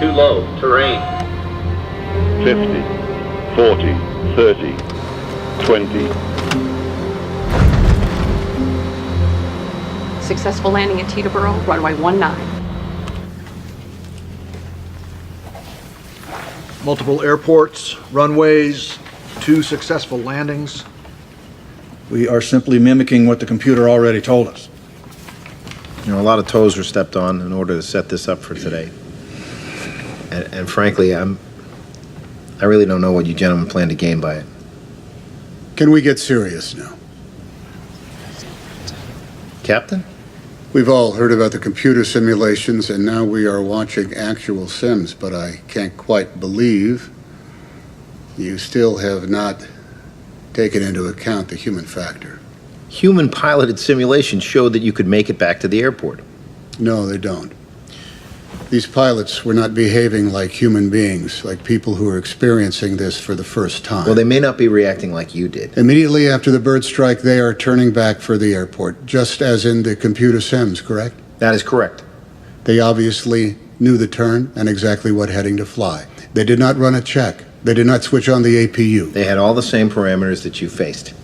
Too low. Terrain. 50, 40, 30, 20. Successful landing at Teterboro, runway 19. Multiple airports, runways, 2 successful landings. We are simply mimicking what the computer already told us. You know, a lot of toes were stepped on in order to set this up for today. And frankly, I really don't know what you gentlemen plan to gain by it. Can we get serious now? Captain? We've all heard about the computer simulations, and now we are watching actual sims, but I can't quite believe you still have not taken into account the human factor. Human piloted simulations showed that you could make it back to the airport. No, they don't. These pilots were not behaving like human beings, like people who are experiencing this for the first time. Well, they may not be reacting like you did. Immediately after the bird strike, they are turning back for the airport, just as in the computer sims, correct? That is correct. They obviously knew the turn and exactly what heading to fly. They did not run a check. They did not switch on the APU. They had all the same parameters that you faced.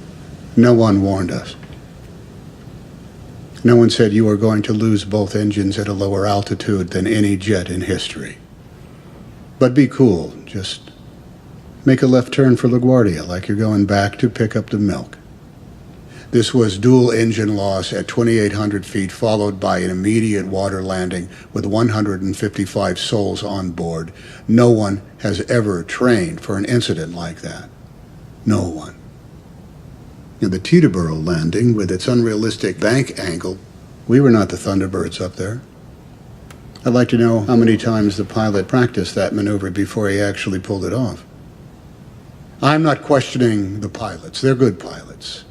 No one warned us. No one said you are going to lose both engines at a lower altitude than any jet in history. But be cool. Just make a left turn for LaGuardia like you're going back to pick up the milk. This was dual engine loss at 2,800 feet, followed by an immediate water landing with 155 souls on board. No one has ever trained for an incident like that. No one. And the Teterboro landing, with its unrealistic bank angle, we were not the Thunderbirds up there. I'd like to know how many times the pilot practiced that maneuver before he actually pulled it off. I'm not questioning the pilots. They're good pilots.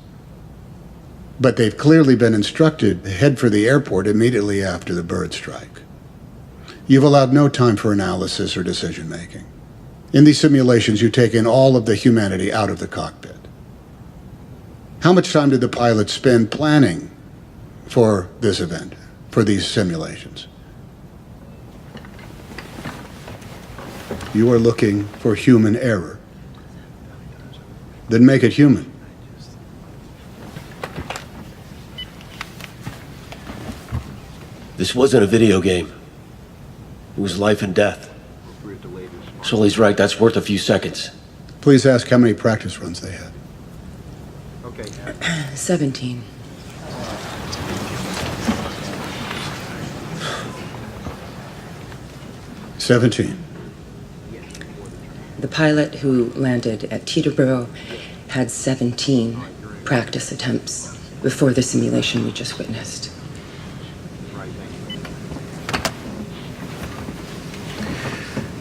But they've clearly been instructed to head for the airport immediately after the bird strike. You've allowed no time for analysis or decision-making. In these simulations, you take in all of the humanity out of the cockpit. How much time did the pilots spend planning for this event, for these simulations? You are looking for human error. Then make it human. This wasn't a video game. It was life and death. Sully's right, that's worth a few seconds. Please ask how many practice runs they had. 17. The pilot who landed at Teterboro had 17 practice attempts before the simulation we just witnessed.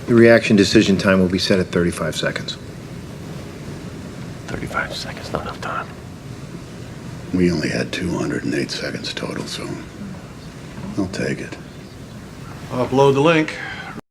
The reaction decision time will be set at 35 seconds. 35 seconds, not enough time. We only had 208 seconds total, so I'll take it. Upload the link.